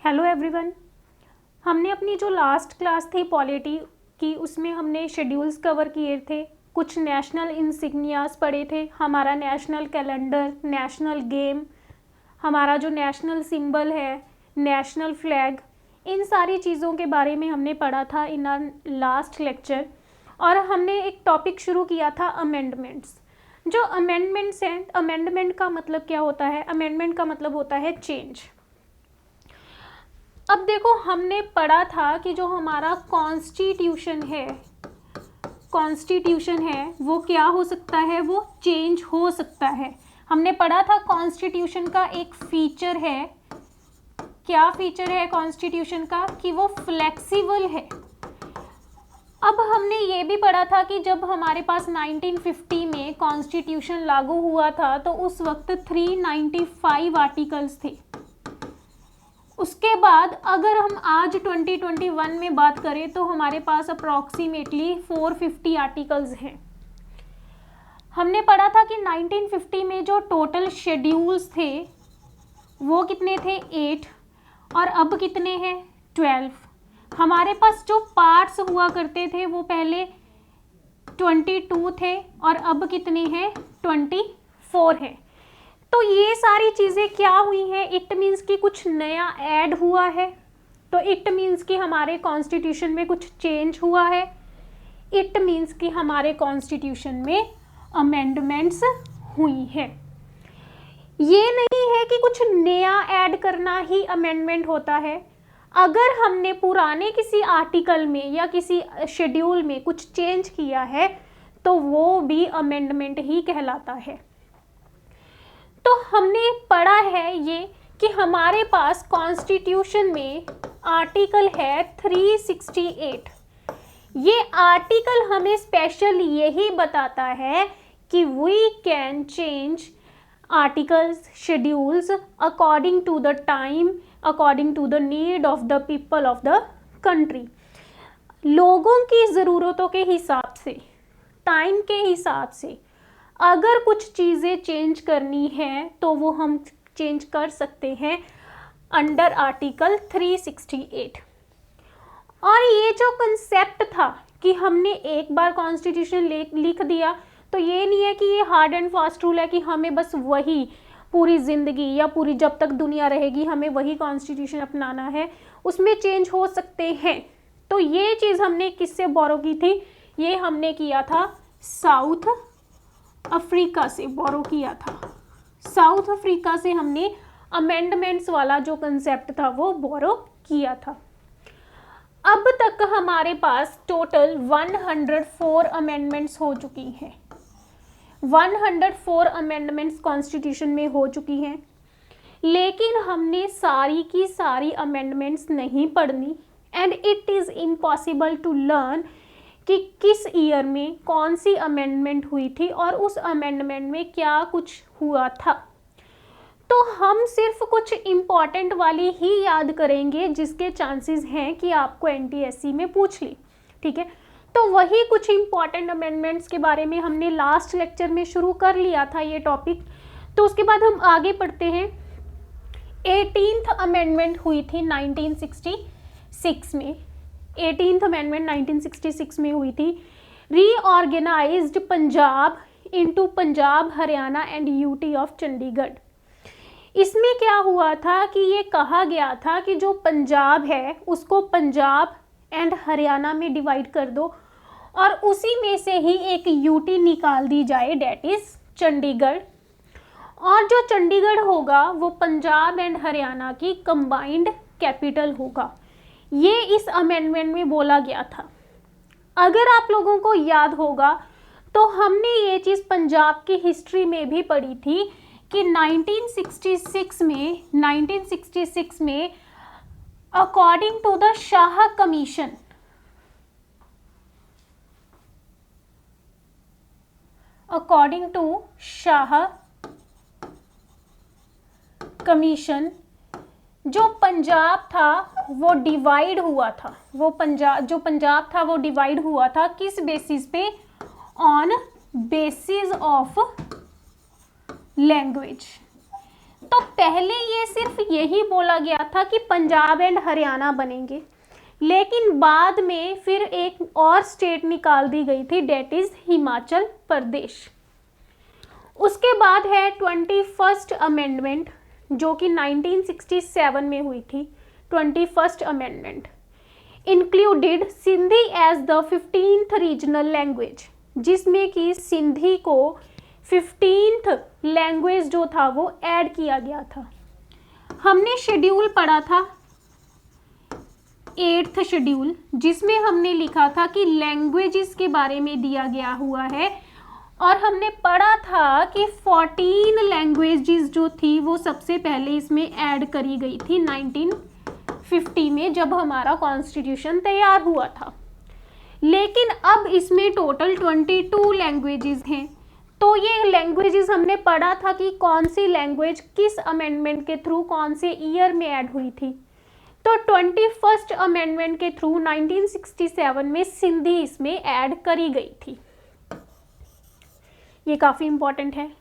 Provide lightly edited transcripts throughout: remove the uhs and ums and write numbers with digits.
Hello everyone. हमने अपनी जो लास्ट क्लास थी पॉलिटी की उसमें हमने शेड्यूल्स कवर किए थे, कुछ नेशनल इंसिग्नियास पढ़े थे, हमारा नेशनल कैलेंडर, नेशनल गेम, हमारा जो नेशनल सिंबल है, नेशनल फ्लैग, इन सारी चीज़ों के बारे में हमने पढ़ा था इन आर लास्ट लेक्चर। और हमने एक टॉपिक शुरू किया था अमेंडमेंट्स। जो अमेंडमेंट्स हैं, अमेंडमेंट का मतलब क्या होता है? अमेंडमेंट का मतलब होता है चेंज। अब देखो, हमने पढ़ा था कि जो हमारा कॉन्स्टिट्यूशन है वो क्या हो सकता है? वो चेंज हो सकता है। हमने पढ़ा था कॉन्स्टिट्यूशन का एक फीचर है। क्या फीचर है कॉन्स्टिट्यूशन का? कि वो फ्लेक्सिबल है। अब हमने ये भी पढ़ा था कि जब हमारे पास 1950 में कॉन्स्टिट्यूशन लागू हुआ था तो उस वक्त 395 आर्टिकल्स थे। उसके बाद अगर हम आज 2021 में बात करें तो हमारे पास अप्रॉक्सीमेटली 450 आर्टिकल्स हैं। हमने पढ़ा था कि 1950 में जो टोटल शेड्यूल्स थे वो कितने थे? 8। और अब कितने हैं? 12। हमारे पास जो पार्ट्स हुआ करते थे वो पहले 22 थे और अब कितने हैं? 24 है। तो ये सारी चीज़ें क्या हुई हैं? इट मीन्स कि कुछ नया ऐड हुआ है। तो इट मीन्स कि हमारे कॉन्स्टिट्यूशन में कुछ चेंज हुआ है। इट मीन्स कि हमारे कॉन्स्टिट्यूशन में अमेंडमेंट्स हुई है। ये नहीं है कि कुछ नया ऐड करना ही अमेंडमेंट होता है। अगर हमने पुराने किसी आर्टिकल में या किसी शेड्यूल में कुछ चेंज किया है तो वो भी अमेंडमेंट ही कहलाता है। तो हमने पढ़ा है ये कि हमारे पास कॉन्स्टिट्यूशन में आर्टिकल है 368। ये आर्टिकल हमें स्पेशल यही बताता है कि we can change articles, schedules according to the time, according to the need of the people of the country. लोगों की ज़रूरतों के हिसाब से, टाइम के हिसाब से अगर कुछ चीज़ें चेंज करनी है तो वो हम चेंज कर सकते हैं अंडर आर्टिकल 368। और ये जो कंसेप्ट था कि हमने एक बार कॉन्स्टिट्यूशन लिख दिया तो ये नहीं है कि ये हार्ड एंड फास्ट रूल है कि हमें बस वही पूरी ज़िंदगी या पूरी जब तक दुनिया रहेगी हमें वही कॉन्स्टिट्यूशन अपनाना है। उसमें चेंज हो सकते हैं। तो ये चीज़ हमने किससे बोरो की थी? ये हमने किया था साउथ अफ्रीका से बोरो किया था। साउथ अफ्रीका से हमने अमेंडमेंट्स वाला जो कंसेप्ट था वो बोरो किया था। अब तक हमारे पास टोटल 104 अमेंडमेंट्स हो चुकी हैं। 104 अमेंडमेंट्स कॉन्स्टिट्यूशन में हो चुकी हैं, लेकिन हमने सारी की सारी अमेंडमेंट्स नहीं पढ़नी। And it is impossible to learn कि किस ईयर में कौन सी अमेंडमेंट हुई थी और उस अमेंडमेंट में क्या कुछ हुआ था। तो हम सिर्फ कुछ इम्पॉर्टेंट वाली ही याद करेंगे जिसके चांसेस हैं कि आपको एनटीएससी में पूछ ली। ठीक है, तो वही कुछ इम्पॉर्टेंट अमेंडमेंट्स के बारे में हमने लास्ट लेक्चर में शुरू कर लिया था ये टॉपिक। तो उसके बाद हम आगे पढ़ते हैं। 18th अमेंडमेंट हुई थी 1966 में। 18th अमेंडमेंट 1966 में हुई थी। Reorganised Punjab into Punjab, Haryana and UT of Chandigarh. इसमें क्या हुआ था कि ये कहा गया था कि जो पंजाब है उसको पंजाब एंड हरियाणा में डिवाइड कर दो और उसी में से ही एक यूटी निकाल दी जाए, डेट इज चंडीगढ़। और जो चंडीगढ़ होगा वो पंजाब एंड हरियाणा की कंबाइंड कैपिटल होगा। ये इस अमेंडमेंट में बोला गया था। अगर आप लोगों को याद होगा तो हमने ये चीज़ पंजाब की हिस्ट्री में भी पढ़ी थी कि 1966 में according to the Shah commission, according to Shah commission जो पंजाब था वो डिवाइड हुआ था। वो पंजाब था वो डिवाइड हुआ था किस बेसिस पे? On basis of language. तो पहले ये सिर्फ यही बोला गया था कि पंजाब एंड हरियाणा बनेंगे, लेकिन बाद में फिर एक और स्टेट निकाल दी गई थी, डेट इज हिमाचल प्रदेश। उसके बाद है 21st अमेंडमेंट, जो कि 1967 में हुई थी। 21st amendment included Sindhi as the 15th regional language, जिसमें कि सिंधी को 15th लैंग्वेज जो था वो ऐड किया गया था। हमने शेड्यूल पढ़ा था 8th शेड्यूल, जिसमें हमने लिखा था कि लैंग्वेजेस के बारे में दिया गया हुआ है, और हमने पढ़ा था कि 14 लैंग्वेजेस जो थी वो सबसे पहले इसमें ऐड करी गई थी 1950 में, जब हमारा कॉन्स्टिट्यूशन तैयार हुआ था। लेकिन अब इसमें टोटल 22 लैंग्वेजेस हैं। तो ये लैंग्वेजेस हमने पढ़ा था कि कौन सी लैंग्वेज किस अमेंडमेंट के थ्रू कौन से ईयर में ऐड हुई थी। तो 21st अमेंडमेंट के थ्रू 1967 में सिंधी इसमें ऐड करी गई थी। ये काफ़ी इम्पॉर्टेंट है,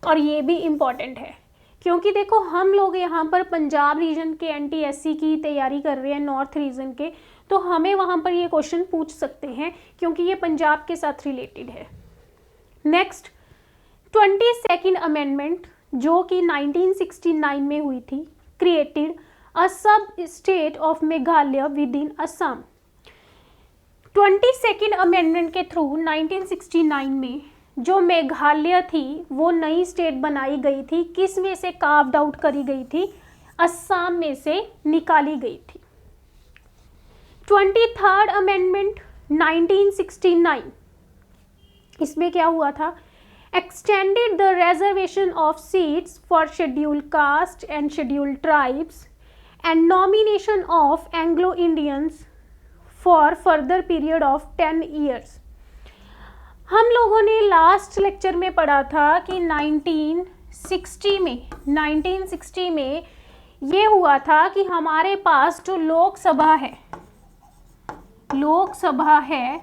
और ये भी इम्पॉर्टेंट है क्योंकि देखो हम लोग यहाँ पर पंजाब रीजन के NTSC की तैयारी कर रहे हैं, नॉर्थ रीजन के, तो हमें वहाँ पर ये क्वेश्चन पूछ सकते हैं क्योंकि ये पंजाब के साथ रिलेटेड है। नेक्स्ट 22nd अमेंडमेंट, जो कि 1969 में हुई थी, क्रिएटेड अ सब state of Meghalaya with in Assam. 22nd amendment के थ्रू 1969 में जो मेघालय थी वो नई स्टेट बनाई गई थी। किस में से कार्व्ड आउट करी गई थी? असम में से निकाली गई थी। 23rd अमेंडमेंट 1969, इसमें क्या हुआ था? Extended the reservation of seats for scheduled caste and scheduled tribes and nomination of Anglo Indians for further period of 10 years. हम लोगों ने लास्ट लेक्चर में पढ़ा था कि 1960 में ये हुआ था कि हमारे पास जो लोकसभा है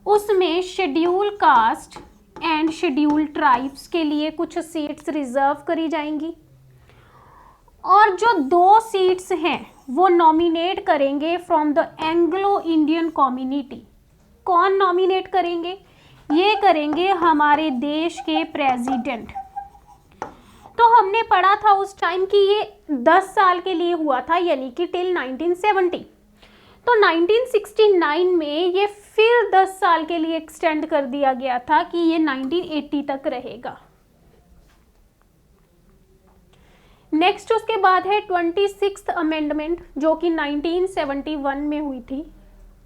उसमें schedule caste and schedule tribes के लिए कुछ सीट्स रिजर्व करी जाएंगी, और जो 2 सीट्स हैं वो नॉमिनेट करेंगे from the Anglo Indian community. कौन नॉमिनेट करेंगे? ये करेंगे हमारे देश के प्रेसिडेंट। तो हमने पढ़ा था उस टाइम कि ये 10 साल के लिए हुआ था, यानी कि टिल 1970। तो 1969 में ये फिर 10 साल के लिए एक्सटेंड कर दिया गया था कि ये 1980 तक रहेगा। नेक्स्ट उसके बाद है 26th अमेंडमेंट, जो कि 1971 में हुई थी।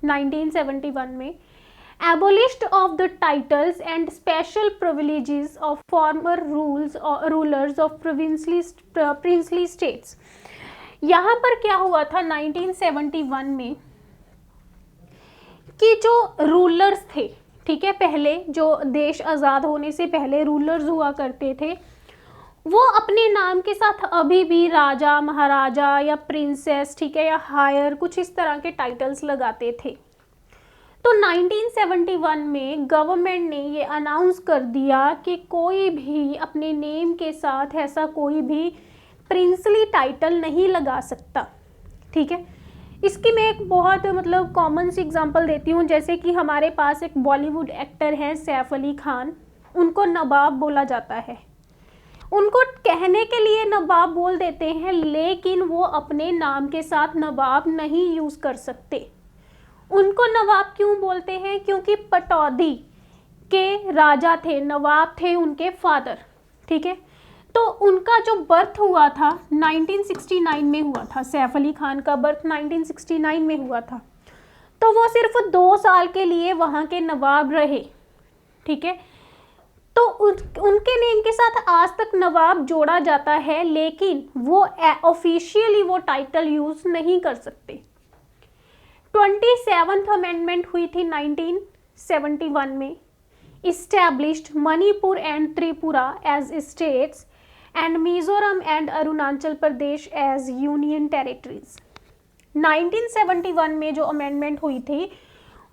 1971 में abolished of the titles and special privileges of former rulers of princely states। यहाँ पर क्या हुआ था 1971 में कि जो रूलर्स थे, ठीक है, पहले जो देश आज़ाद होने से पहले रूलर्स हुआ करते थे, वो अपने नाम के साथ अभी भी राजा, महाराजा या प्रिंसेस, ठीक है, या हायर, कुछ इस तरह के टाइटल्स लगाते थे। तो 1971 में गवर्नमेंट ने ये अनाउंस कर दिया कि कोई भी अपने नेम के साथ ऐसा कोई भी प्रिंसली टाइटल नहीं लगा सकता, ठीक है। इसकी मैं एक बहुत कॉमन सी एग्जांपल देती हूँ। जैसे कि हमारे पास एक बॉलीवुड एक्टर है सैफ अली खान, उनको नवाब बोला जाता है। उनको कहने के लिए नवाब बोल देते हैं, लेकिन वो अपने नाम के साथ नवाब नहीं यूज़ कर सकते। उनको नवाब क्यों बोलते हैं? क्योंकि पटौदी के राजा थे, नवाब थे उनके फादर, ठीक है। तो उनका जो बर्थ हुआ था 1969 में हुआ था, सैफ अली खान का बर्थ 1969 में हुआ था। तो वो सिर्फ 2 साल के लिए वहाँ के नवाब रहे, ठीक है। तो उनके नेम के साथ आज तक नवाब जोड़ा जाता है, लेकिन वो ऑफिशियली वो टाइटल यूज़ नहीं कर सकते। 27th अमेंडमेंट हुई थी 1971 में। Established Manipur and Tripura as states and Mizoram and Arunachal Pradesh as union territories. 1971 में जो अमेंडमेंट हुई थी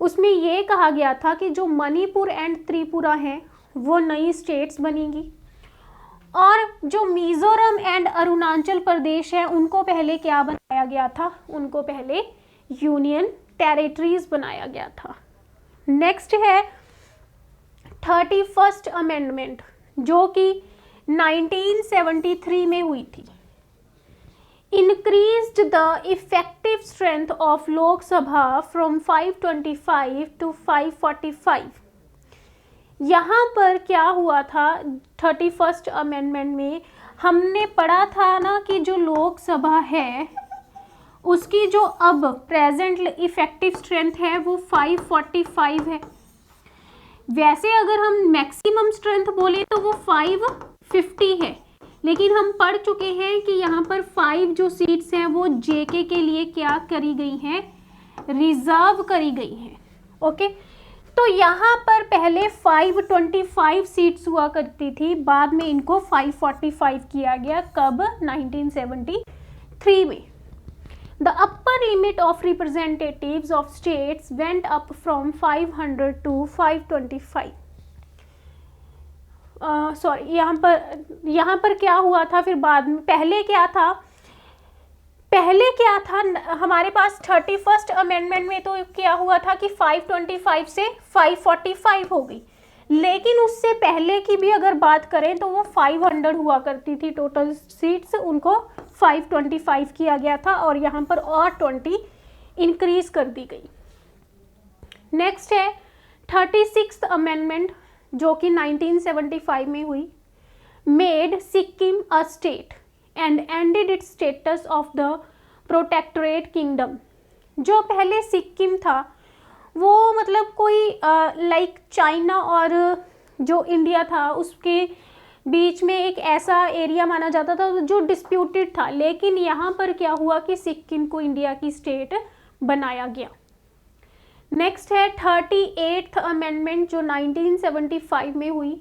उसमें ये कहा गया था कि जो मणिपुर एंड त्रिपुरा हैं वो नई स्टेट्स बनेंगी, और जो मिजोरम एंड अरुणाचल प्रदेश है उनको पहले क्या बनाया गया था, उनको पहले यूनियन टेरिटरीज बनाया गया था। नेक्स्ट है 31st अमेंडमेंट जो कि 1973 में हुई थी। Increased the effective strength of Lok Sabha from 525 to 545। यहाँ पर क्या हुआ था 31st अमेंडमेंट में, हमने पढ़ा था ना कि जो लोकसभा है उसकी जो अब प्रेजेंट इफेक्टिव स्ट्रेंथ है वो 545 है। वैसे अगर हम मैक्सिमम स्ट्रेंथ बोले तो वो 550 है, लेकिन हम पढ़ चुके हैं कि यहाँ पर 5 जो सीट्स हैं वो जेके के लिए क्या करी गई हैं, रिजर्व करी गई हैं। ओके, तो यहाँ पर पहले 525 सीट्स हुआ करती थी, बाद में इनको 545 किया गया। कब? 1973 में। The upper limit of representatives of states went up from 500 to 525. यहाँ पर क्या हुआ था फिर बाद में, पहले क्या था हमारे पास 31st अमेंडमेंट में तो क्या हुआ था कि 525 से 545 हो गई, लेकिन उससे पहले की भी अगर बात करें तो वो 500 हुआ करती थी टोटल सीट्स, उनको 525 किया गया था और यहाँ पर और 20 इंक्रीज कर दी गई। नेक्स्ट है 36th अमेंडमेंट जो कि 1975 में हुई। Made Sikkim a state and ended it's status of the protectorate kingdom. जो पहले सिक्किम था वो मतलब कोई लाइक चाइना और जो इंडिया था उसके बीच में एक ऐसा एरिया माना जाता था जो डिस्प्यूटेड था, लेकिन यहाँ पर क्या हुआ कि सिक्किम को इंडिया की स्टेट बनाया गया। नेक्स्ट है 38th अमेंडमेंट जो 1975 में हुई।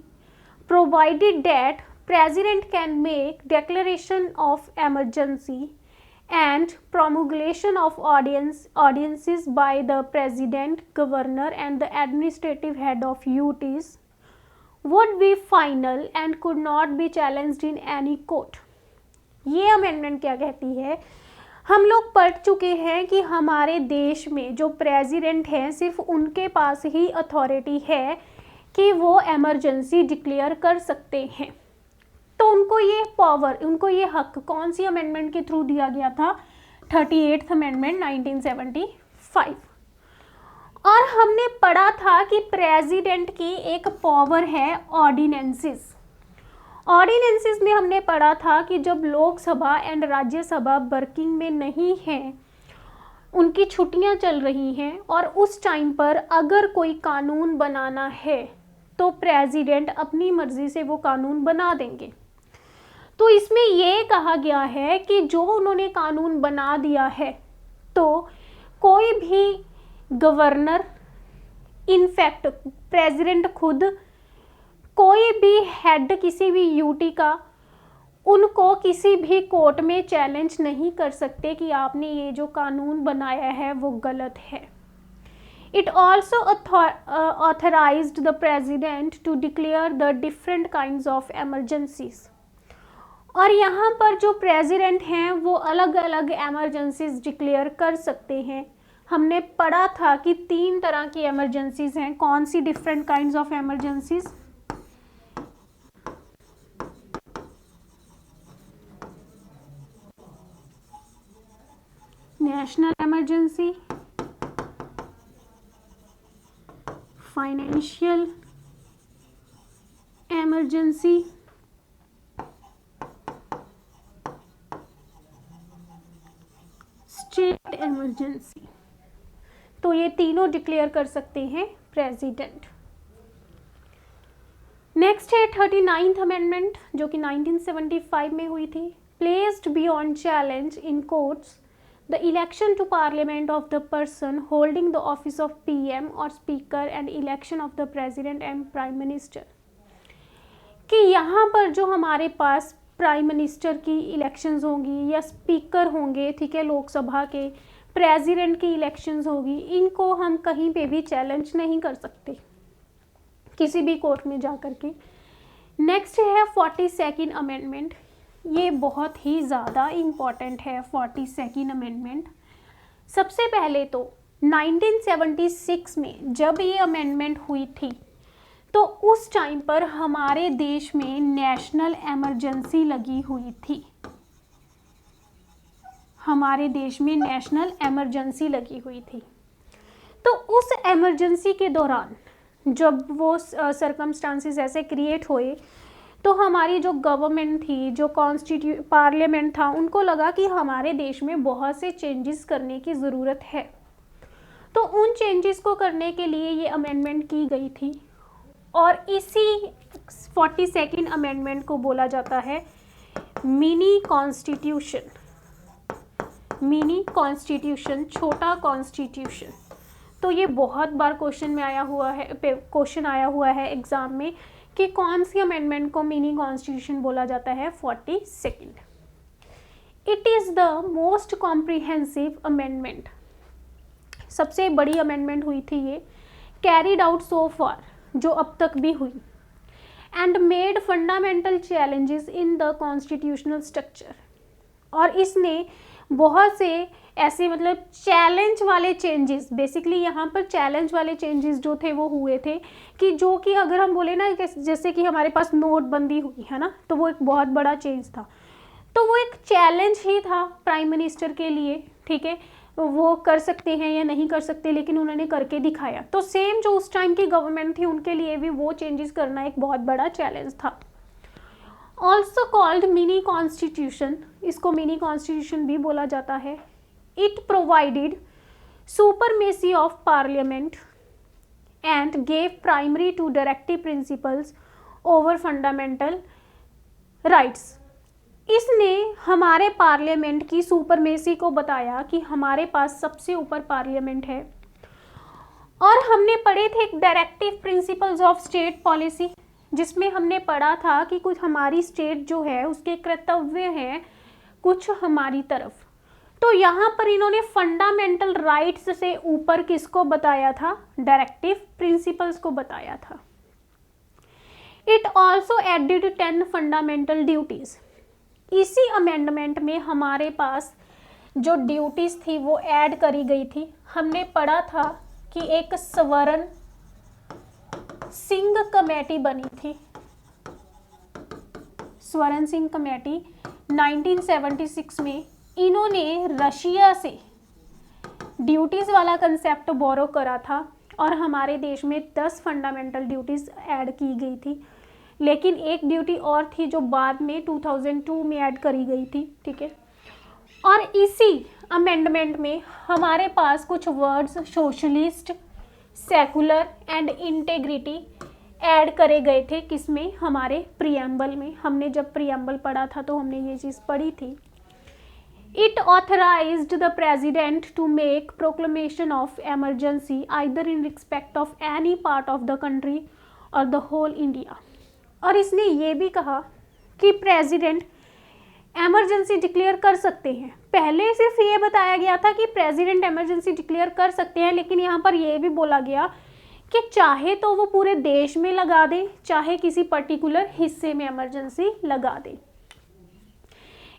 Provided that president can make declaration of emergency and promulgation of ordinances by the president, governor and the administrative head of UTs would be final and could not be challenged in any court। ये amendment क्या कहती है, हम लोग पढ़ चुके हैं कि हमारे देश में जो प्रेसिडेंट हैं सिर्फ उनके पास ही अथॉरिटी है कि वो इमरजेंसी डिक्लेयर कर सकते हैं। तो उनको ये पावर, उनको ये हक कौन सी अमेंडमेंट के थ्रू दिया गया था? 38th amendment 1975। और हमने पढ़ा था कि प्रेसिडेंट की एक पावर है ऑर्डिनेंसेस। ऑर्डिनेंसेस में हमने पढ़ा था कि जब लोकसभा एंड राज्यसभा वर्किंग में नहीं है, उनकी छुट्टियां चल रही हैं और उस टाइम पर अगर कोई कानून बनाना है तो प्रेसिडेंट अपनी मर्जी से वो कानून बना देंगे। तो इसमें ये कहा गया है कि जो उन्होंने कानून बना दिया है तो कोई भी गवर्नर, इनफैक्ट प्रेसिडेंट खुद, कोई भी हेड किसी भी यूटी का, उनको किसी भी कोर्ट में चैलेंज नहीं कर सकते कि आपने ये जो कानून बनाया है वो गलत है। It also authorized the president to declare the different kinds of emergencies। और यहाँ पर जो प्रेसिडेंट हैं वो अलग अलग एमरजेंसीज डिक्लेयर कर सकते हैं। हमने पढ़ा था कि 3 तरह की एमरजेंसीज हैं। कौन सी different kinds of emergencies? National emergency, financial emergency, state emergency. तो ये तीनों डिक्लेयर कर सकते हैं प्रेसिडेंट। नेक्स्ट है 39th अमेंडमेंट जो कि 1975 में हुई थी। Placed beyond challenge in courts the election to parliament of the person holding the office of PM और speaker and election of the president and prime minister. कि यहाँ पर जो हमारे पास प्राइम मिनिस्टर की इलेक्शंस होंगी या स्पीकर होंगे, ठीक है, लोकसभा के, प्रेसिडेंट की इलेक्शंस होगी, इनको हम कहीं पे भी चैलेंज नहीं कर सकते किसी भी कोर्ट में जा कर के। नेक्स्ट है 42nd अमेंडमेंट। ये बहुत ही ज़्यादा इम्पॉर्टेंट है 42nd अमेंडमेंट। सबसे पहले तो 1976 में जब ये अमेंडमेंट हुई थी तो उस टाइम पर हमारे देश में नेशनल इमरजेंसी लगी हुई थी। हमारे देश में नेशनल इमरजेंसी लगी हुई थी। तो उस इमरजेंसी के दौरान जब वो सर्कमस्टांसेस ऐसे क्रिएट हुए तो हमारी जो गवर्नमेंट थी, जो पार्लियामेंट था, उनको लगा कि हमारे देश में बहुत से चेंजेस करने की ज़रूरत है। तो उन चेंजेस को करने के लिए ये अमेंडमेंट की गई थी और इसी 42nd अमेंडमेंट को बोला जाता है मिनी कॉन्स्टिट्यूशन। मिनी कॉन्स्टिट्यूशन, छोटा कॉन्स्टिट्यूशन। तो ये बहुत बार क्वेश्चन आया हुआ है एग्जाम में कि कौन सी अमेंडमेंट को मिनी कॉन्स्टिट्यूशन बोला जाता है। 42nd। It is the most comprehensive amendment. सबसे बड़ी अमेंडमेंट हुई थी ये, कैरीड आउट सो फार, जो अब तक भी हुई, and made fundamental challenges in the constitutional structure. और इसने बहुत से ऐसे मतलब चैलेंज वाले चेंजेस, बेसिकली यहाँ पर चैलेंज वाले चेंजेस जो थे वो हुए थे कि जो कि अगर हम बोले ना जैसे कि हमारे पास नोटबंदी हुई है ना, तो वो एक बहुत बड़ा चेंज था। तो वो एक चैलेंज ही था प्राइम मिनिस्टर के लिए, ठीक है, वो कर सकते हैं या नहीं कर सकते, लेकिन उन्होंने करके दिखाया। तो सेम जो उस टाइम की गवर्नमेंट थी उनके लिए भी वो चेंजेस करना एक बहुत बड़ा चैलेंज था। ऑल्सो कॉल्ड मिनी कॉन्स्टिट्यूशन, इसको मिनी कॉन्स्टिट्यूशन भी बोला जाता है। It provided supremacy of parliament and gave primary to directive principles over fundamental rights. इसने हमारे पार्लियामेंट की सुपरमेसी को बताया कि हमारे पास सबसे ऊपर पार्लियामेंट है। और हमने पढ़े थे एक directive principles of state policy, जिसमें हमने पढ़ा था कि कुछ हमारी स्टेट जो है उसके कर्तव्य हैं कुछ हमारी तरफ। तो यहाँ पर इन्होंने फंडामेंटल राइट्स से ऊपर किसको बताया था, डायरेक्टिव प्रिंसिपल्स को बताया था। It also added 10 fundamental duties. इसी अमेंडमेंट में हमारे पास जो ड्यूटीज थी वो ऐड करी गई थी। हमने पढ़ा था कि एक स्वर्ण सिंह कमेटी बनी थी, स्वर्ण सिंह कमेटी 1976 में। इन्होंने रशिया से ड्यूटीज़ वाला कंसेप्ट बोरो करा था और हमारे देश में 10 फंडामेंटल ड्यूटीज़ ऐड की गई थी। लेकिन एक ड्यूटी और थी जो बाद में 2002 में ऐड करी गई थी, ठीक है। और इसी अमेंडमेंट में हमारे पास कुछ words socialist, secular and integrity add करे गए थे। किसमें, हमारे प्रीएम्बल में। हमने जब प्रीएम्बल पढ़ा था तो हमने ये चीज़ पढ़ी थी। It authorized the president to make proclamation of emergency either in respect of any part of the country or the whole India। और इसने ये भी कहा कि प्रेसिडेंट एमरजेंसी डिक्लेयर कर सकते हैं। पहले सिर्फ ये बताया गया था कि प्रेसिडेंट एमरजेंसी डिक्लेयर कर सकते हैं, लेकिन यहाँ पर ये भी बोला गया कि चाहे तो वो पूरे देश में लगा दें, चाहे किसी पर्टिकुलर हिस्से में एमरजेंसी लगा दें।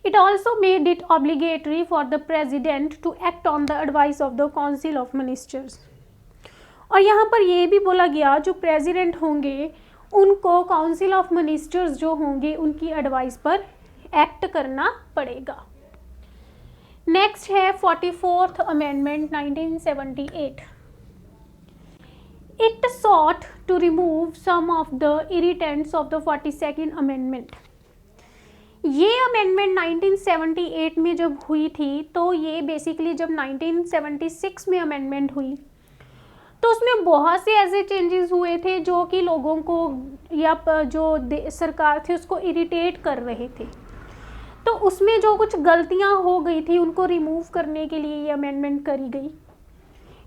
It also made it obligatory for the president to act on the advice of the council of ministers। और यहाँ पर ये भी बोला गया जो प्रेसिडेंट होंगे उनको काउंसिल ऑफ मिनिस्टर्स जो होंगे उनकी एडवाइस पर एक्ट करना पड़ेगा। नेक्स्ट है 44th amendment 1978। It sought to remove some of the irritants of the 42nd amendment. ये अमेंडमेंट 1978 में जब हुई थी तो ये बेसिकली जब 1976 में अमेंडमेंट हुई तो उसमें बहुत से ऐसे चेंजेस हुए थे जो कि लोगों को या जो सरकार थी उसको इरिटेट कर रहे थे। तो उसमें जो कुछ गलतियां हो गई थी उनको रिमूव करने के लिए ये अमेंडमेंट करी गई।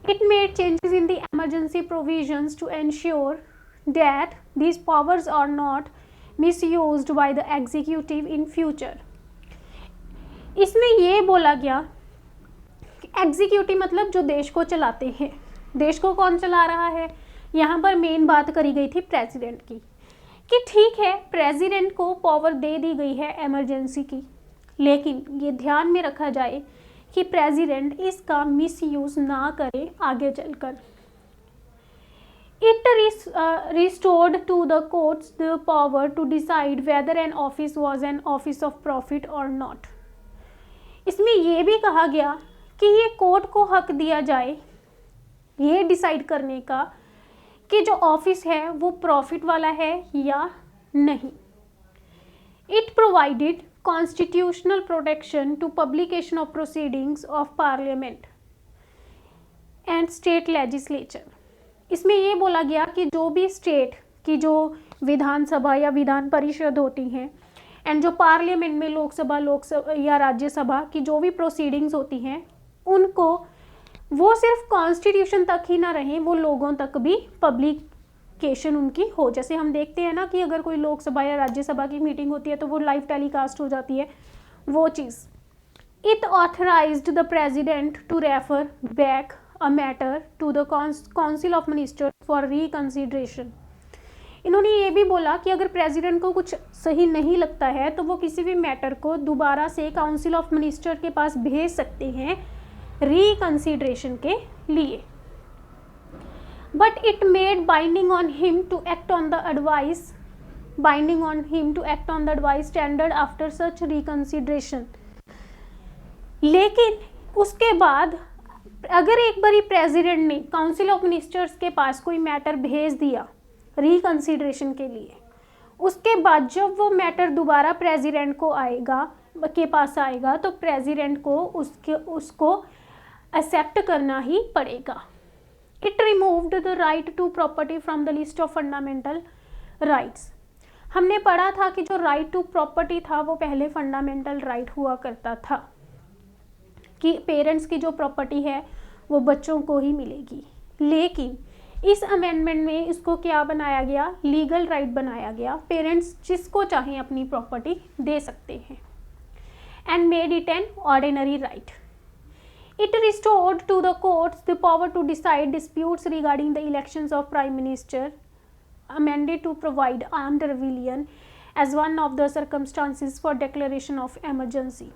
It made changes in the emergency provisions to ensure that these powers are not misused by the executive in future। इसमें ये बोला गया कि एग्जीक्यूटिव मतलब जो देश को चलाते हैं। देश को कौन चला रहा है, यहाँ पर मेन बात करी गई थी प्रेसिडेंट की कि ठीक है प्रेसिडेंट को पावर दे दी गई है इमरजेंसी की, लेकिन ये ध्यान में रखा जाए कि प्रेसिडेंट इसका मिसयूज ना करे आगे चलकर। It restored to the courts the power to decide whether an office was an office of profit or not. इसमें यह भी कहा गया कि ये कोर्ट को हक दिया जाए ये डिसाइड करने का कि जो ऑफिस है वो प्रॉफिट वाला है या नहीं। It provided constitutional protection to publication of proceedings of parliament and state legislature. इसमें ये बोला गया कि जो भी स्टेट की जो विधानसभा या विधान परिषद होती हैं एंड जो पार्लियामेंट में लोकसभा या राज्यसभा की जो भी प्रोसीडिंग्स होती हैं उनको वो सिर्फ कॉन्स्टिट्यूशन तक ही ना रहे, वो लोगों तक भी पब्लिकेशन उनकी हो। जैसे हम देखते हैं ना कि अगर कोई लोकसभा या राज्यसभा की मीटिंग होती है तो वो लाइव टेलीकास्ट हो जाती है, वो चीज़। It authorised the president to refer back a matter to the council of ministers for reconsideration. इन्होंने ये भी बोला कि अगर प्रेसिडेंट को कुछ सही नहीं लगता है तो वो किसी भी मैटर को दोबारा से काउंसिल ऑफ मिनिस्टर के पास भेज सकते हैं रिकंसिडरेशन के लिए। But it made binding on him to act on the advice standard after such reconsideration. लेकिन उसके बाद अगर एक बारी प्रेसिडेंट ने काउंसिल ऑफ मिनिस्टर्स के पास कोई मैटर भेज दिया रिकंसिडरेशन के लिए, उसके बाद जब वो मैटर दोबारा प्रेसिडेंट को के पास आएगा तो प्रेसिडेंट को उसको एक्सेप्ट करना ही पड़ेगा। It removed the right to property from the list of fundamental rights. हमने पढ़ा था कि जो राइट टू प्रॉपर्टी था वो पहले फंडामेंटल राइट हुआ करता था कि पेरेंट्स की जो प्रॉपर्टी है वो बच्चों को ही मिलेगी, लेकिन इस अमेंडमेंट में इसको क्या बनाया गया, लीगल राइट बनाया गया। पेरेंट्स जिसको चाहें अपनी प्रॉपर्टी दे सकते हैं and made it an ordinary right. It restored to the courts the power to decide disputes regarding the elections of prime minister, amended to provide armed rebellion as one of the circumstances for declaration of emergency.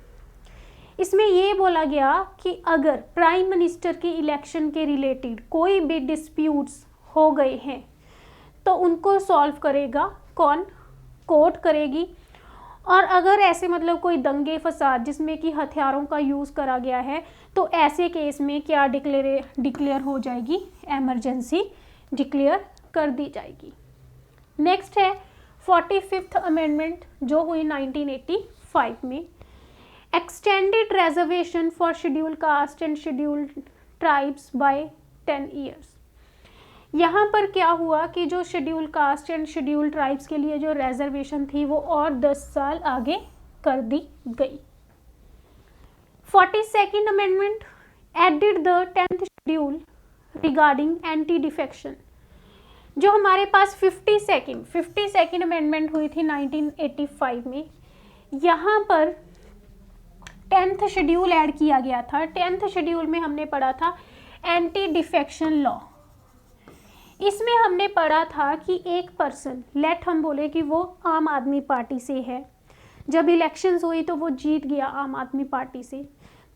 इसमें ये बोला गया कि अगर prime minister की election के related कोई भी डिस्प्यूट्स हो गए हैं तो उनको सॉल्व करेगा कौन, कोर्ट करेगी। और अगर ऐसे मतलब कोई दंगे फसाद जिसमें कि हथियारों का यूज़ करा गया है तो ऐसे केस में क्या डिक्लेयर हो जाएगी, एमरजेंसी डिक्लेयर कर दी जाएगी। नेक्स्ट है 45th अमेंडमेंट जो हुई 1985 में। Extended reservation for schedule caste and schedule tribes by 10 years. यहाँ पर क्या हुआ कि जो schedule caste and schedule tribes के लिए जो रिजर्वेशन थी वो और 10 साल आगे कर दी गई। 42nd amendment added the 10th schedule regarding anti defection. जो हमारे पास 52nd अमेंडमेंट हुई थी 1985 में, यहाँ पर 10th शेड्यूल ऐड किया गया था। 10th शेड्यूल में हमने पढ़ा था एंटी डिफेक्शन लॉ। इसमें हमने पढ़ा था कि एक पर्सन, लेट हम बोले कि वो आम आदमी पार्टी से है, जब इलेक्शंस हुई तो वो जीत गया आम आदमी पार्टी से,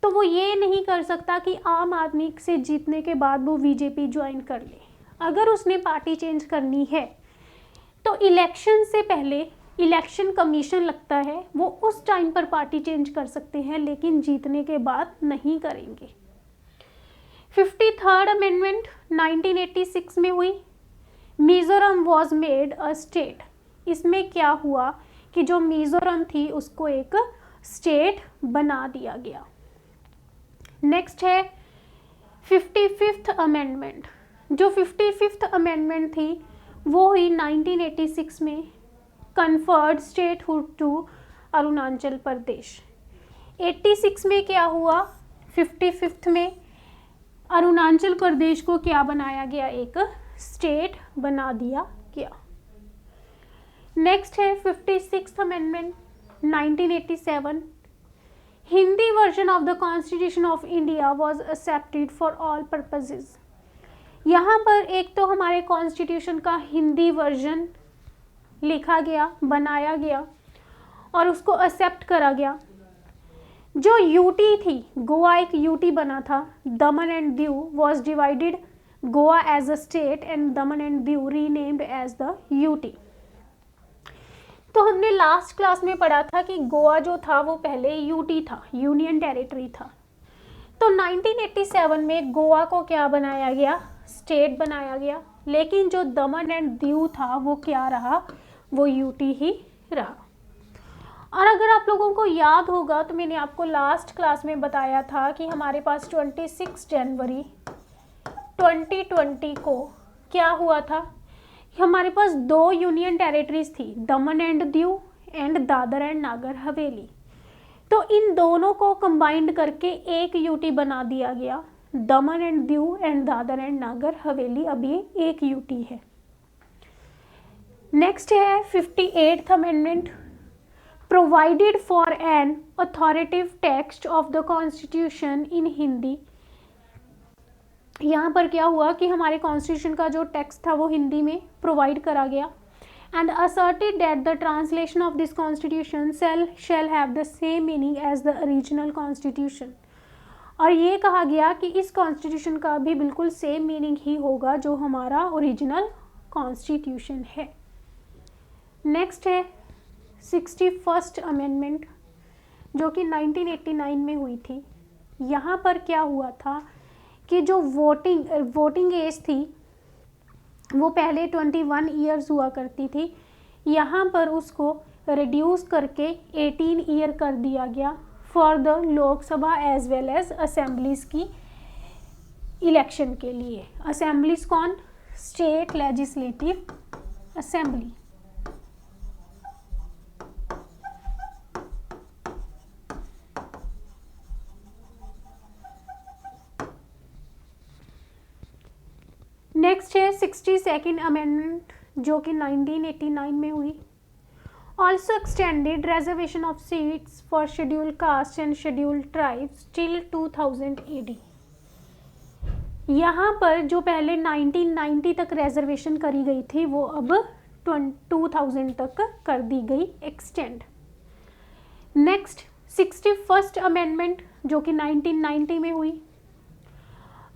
तो वो ये नहीं कर सकता कि आम आदमी से जीतने के बाद वो बीजेपी ज्वाइन कर ले। अगर उसने पार्टी चेंज करनी है तो इलेक्शन से पहले इलेक्शन कमीशन लगता है, वो उस टाइम पर पार्टी चेंज कर सकते हैं, लेकिन जीतने के बाद नहीं करेंगे। 53rd अमेंडमेंट 1986 में हुई। Mizoram was made a state. इसमें क्या हुआ कि जो मिजोरम थी उसको एक स्टेट बना दिया गया। नेक्स्ट है 55th अमेंडमेंट। जो 55th अमेंडमेंट थी वो हुई 1986 में। Conferred statehood to Arunachal Pradesh. 86 में क्या हुआ, 55th में अरुणाचल प्रदेश को क्या बनाया गया, एक स्टेट बना दिया गया। नेक्स्ट है 56th amendment 1987। Hindi version of the constitution of India was accepted for all purposes. यहाँ पर एक तो हमारे कॉन्स्टिट्यूशन का हिंदी वर्जन लिखा गया, बनाया गया और उसको एक्सेप्ट करा गया। जो यूटी थी, गोवा एक यूटी बना था, Daman and Diu was divided Goa as a state and Daman and Diu renamed as the UT. तो हमने लास्ट क्लास में पढ़ा था कि गोवा जो था वो पहले यूटी था, यूनियन टेरिटरी था। तो 1987 में गोवा को क्या बनाया गया, स्टेट बनाया गया, लेकिन जो दमन एंड दीव था वो क्या रहा, वो यूटी ही रहा। और अगर आप लोगों को याद होगा तो मैंने आपको लास्ट क्लास में बताया था कि हमारे पास 26 जनवरी 2020 को क्या हुआ था, हमारे पास 2 यूनियन टेरिटरीज थी, दमन and Diu and Dadar and Nagar Haveli. तो इन दोनों को कंबाइंड करके एक यूटी बना दिया गया, दमन and Diu and Dadar and Nagar Haveli, अब ये एक यूटी है। नेक्स्ट है 58th amendment, provided for an authoritative text of the constitution in Hindi. यहाँ पर क्या हुआ कि हमारे कॉन्स्टिट्यूशन का जो टेक्स्ट था वो हिंदी में प्रोवाइड करा गया, and asserted that the translation of this constitution shall have the same meaning as the original constitution। और ये कहा गया कि इस कॉन्स्टिट्यूशन का भी बिल्कुल सेम मीनिंग ही होगा जो हमारा ओरिजिनल कॉन्स्टिट्यूशन है। नेक्स्ट है 61st अमेंडमेंट जो कि 1989 में हुई थी। यहाँ पर क्या हुआ था कि जो वोटिंग एज थी वो पहले 21 ईयर्स हुआ करती थी, यहाँ पर उसको रिड्यूस करके 18 ईयर कर दिया गया for the Lok Sabha as well as assemblies की इलेक्शन के लिए। असेंबलीज कौन, स्टेट लेजिस्लेटिव असेंबली। नेक्स्ट है 62nd अमेंडमेंट जो कि 1989 में हुई। Also extended reservation of seats for schedule caste and schedule tribes till 2000 AD। यहाँ पर जो पहले 1990 तक रिजर्वेशन करी गई थी वो अब 2000 तक कर दी गई एक्सटेंड। नेक्स्ट 61st अमेंडमेंट जो कि 1990 में हुई।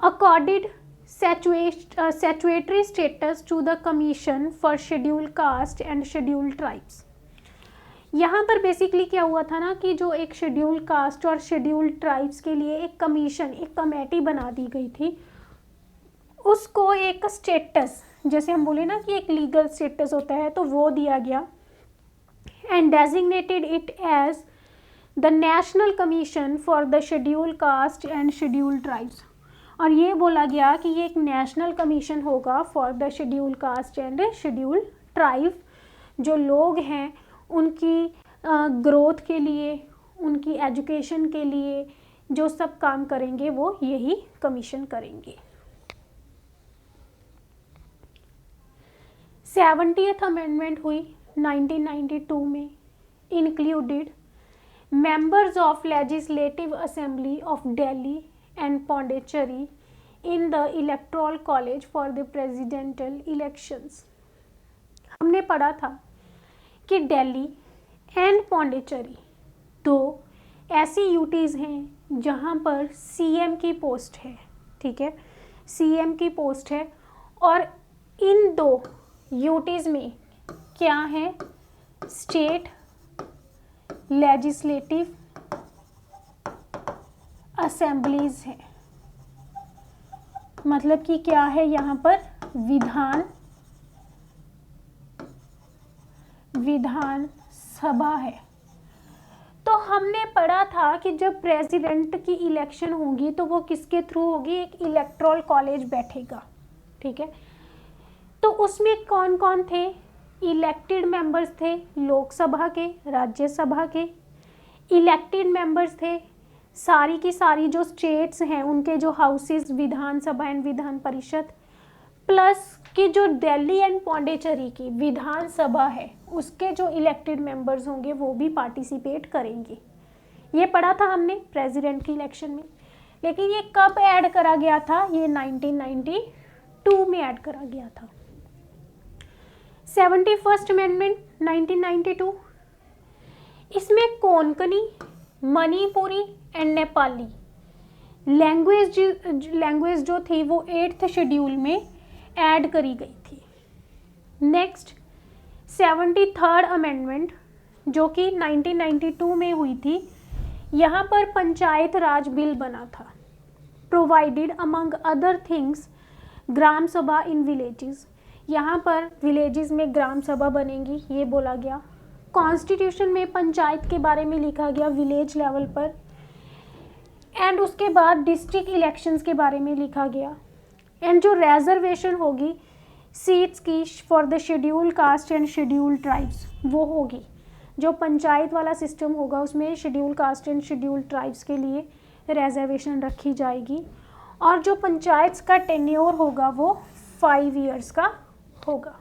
Accorded statutory status to the commission for scheduled caste and scheduled tribes। यहाँ पर बेसिकली क्या हुआ था ना कि जो एक शेड्यूल कास्ट और शेड्यूल ट्राइब्स के लिए एक कमीशन, एक कमेटी बना दी गई थी, उसको एक स्टेटस, जैसे हम बोले ना कि एक लीगल स्टेटस होता है, तो वो दिया गया and designated it as the national commission for the schedule caste and schedule tribes. और ये बोला गया कि ये एक नेशनल कमीशन होगा for the schedule caste and schedule tribe, जो लोग हैं उनकी ग्रोथ के लिए, उनकी एजुकेशन के लिए जो सब काम करेंगे वो यही कमीशन करेंगे। 70th अमेंडमेंट हुई 1992 में। Included members of legislative assembly of Delhi and Pondicherry in the electoral college for the presidential elections। हमने पढ़ा था कि दिल्ली एंड पौंडीचेरी 2 ऐसी यूटीज़ हैं जहाँ पर सीएम की पोस्ट है, ठीक है, सीएम की पोस्ट है, और इन 2 यूटीज़ में क्या है, स्टेट लेजिस्लेटिव असेंबलीज है। मतलब कि क्या है, यहाँ पर विधान सभा है। तो हमने पढ़ा था कि जब प्रेसिडेंट की इलेक्शन होगी तो वो किसके थ्रू होगी, एक इलेक्टोरल कॉलेज बैठेगा, ठीक है। तो उसमें कौन कौन थे, इलेक्टेड मेंबर्स थे लोकसभा के, राज्यसभा के। इलेक्टेड मेंबर्स थे सारी की सारी जो स्टेट्स हैं उनके जो houses, Vidhan Sabha and Vidhan Parishad, plus कि जो दिल्ली एंड पौंडीचेरी की विधानसभा है उसके जो इलेक्टेड मेंबर्स होंगे वो भी पार्टिसिपेट करेंगे। ये पढ़ा था हमने प्रेसिडेंट की इलेक्शन में। लेकिन ये कब ऐड करा गया था, ये 1992 में ऐड करा गया था। 71st अमेंडमेंट 1992, इसमें कोंकणी, मणिपुरी एंड नेपाली लैंग्वेज जो थी वो 8th शेड्यूल में ऐड करी गई थी। नेक्स्ट 73rd अमेंडमेंट जो कि 1992 में हुई थी, यहाँ पर पंचायत राज बिल बना था। प्रोवाइडेड अमंग अदर थिंग्स ग्राम सभा इन विलेजेस, यहाँ पर विलेजेस में ग्राम सभा बनेंगी, ये बोला गया। कॉन्स्टिट्यूशन में पंचायत के बारे में लिखा गया विलेज लेवल पर। एंड उसके बाद डिस्ट्रिक्ट इलेक्शंस के बारे में लिखा गया। एंड जो रिजर्वेशन होगी सीट्स की for the schedule caste and schedule tribes वो होगी। जो पंचायत वाला सिस्टम होगा उसमें schedule caste and schedule tribes के लिए रिजर्वेशन रखी जाएगी। और जो पंचायत का टेन्योर होगा वो 5 years का होगा।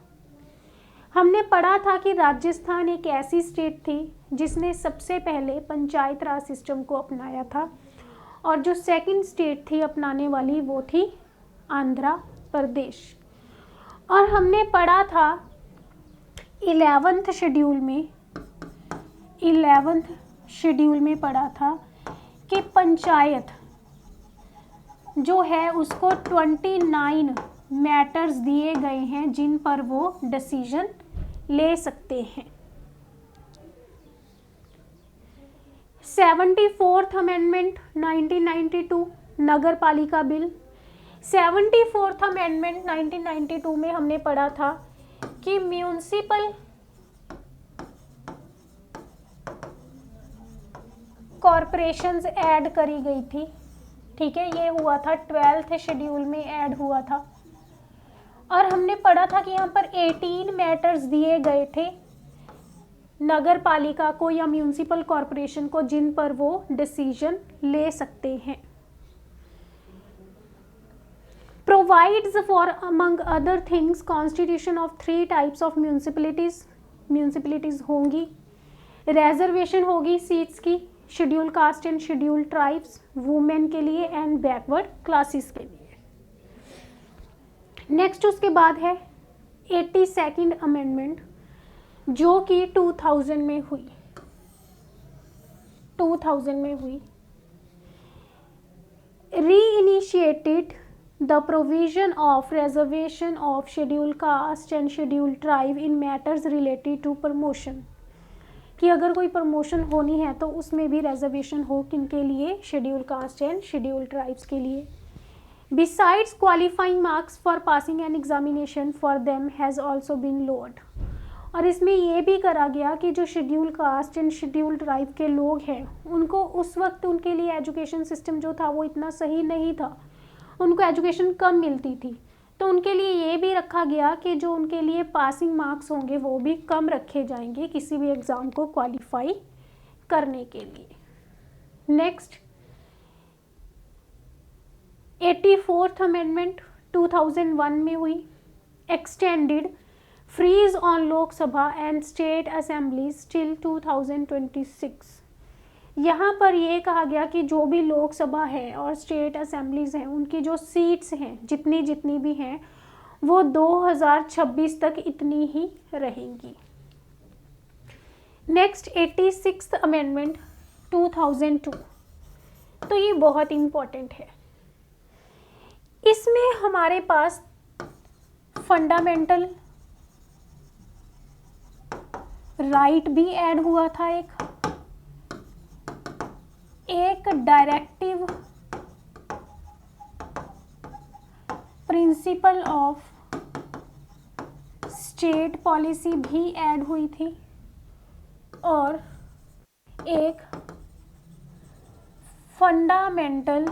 हमने पढ़ा था कि राजस्थान एक ऐसी स्टेट थी जिसने सबसे पहले पंचायत राज सिस्टम को अपनाया था, और जो सेकंड स्टेट थी अपनाने वाली वो थी आंध्र प्रदेश। और हमने पढ़ा था 11th शेड्यूल में पढ़ा था कि पंचायत जो है उसको 29 मैटर्स दिए गए हैं जिन पर वो डिसीजन ले सकते हैं। 74th अमेंडमेंट 1992 नगर पालिका बिल। 74th अमेंडमेंट 1992 में हमने पढ़ा था कि म्यूनिसिपल कॉरपोरेशंस ऐड करी गई थी। ठीक है, ये हुआ था 12th शेड्यूल में ऐड हुआ था। और हमने पढ़ा था कि यहाँ पर 18 मैटर्स दिए गए थे नगर पालिका को या म्यूनिसिपल कॉरपोरेशन को जिन पर वो डिसीजन ले सकते हैं। Provides for among other things constitution of 3 types of municipalities होंगी। रिजर्वेशन होगी सीट्स की schedule caste and schedule tribes, women के लिए एंड बैकवर्ड क्लासेस के लिए। नेक्स्ट उसके बाद है 82nd अमेंडमेंट जो कि 2000 में हुई। Reinitiated the provision of reservation of schedule caste and schedule tribe in matters related to promotion, कि अगर कोई प्रमोशन होनी है तो उसमें भी रिजर्वेशन हो किनके लिए, schedule caste and schedule tribes के लिए। Besides qualifying marks for passing an examination for them has also been lowered. और इसमें ये भी करा गया कि जो schedule caste and schedule tribe के लोग हैं उनको उस वक्त उनके लिए एजुकेशन सिस्टम जो था वो इतना सही नहीं था, उनको एजुकेशन कम मिलती थी, तो उनके लिए ये भी रखा गया कि जो उनके लिए पासिंग मार्क्स होंगे वो भी कम रखे जाएंगे किसी भी एग्ज़ाम को क्वालिफाई करने के लिए। नेक्स्ट 84th अमेंडमेंट 2001 में हुई। Extended freeze on Lok Sabha and state assemblies till 2026। यहाँ पर ये कहा गया कि जो भी लोकसभा है और स्टेट असेंबलीज हैं उनकी जो सीट्स हैं जितनी भी हैं वो 2026 तक इतनी ही रहेंगी। नेक्स्ट 86th अमेंडमेंट 2002, तो ये बहुत इम्पोर्टेंट है। इसमें हमारे पास फंडामेंटल राइट भी ऐड हुआ था, एक directive principle of state policy भी ऐड हुई थी, और एक फंडामेंटल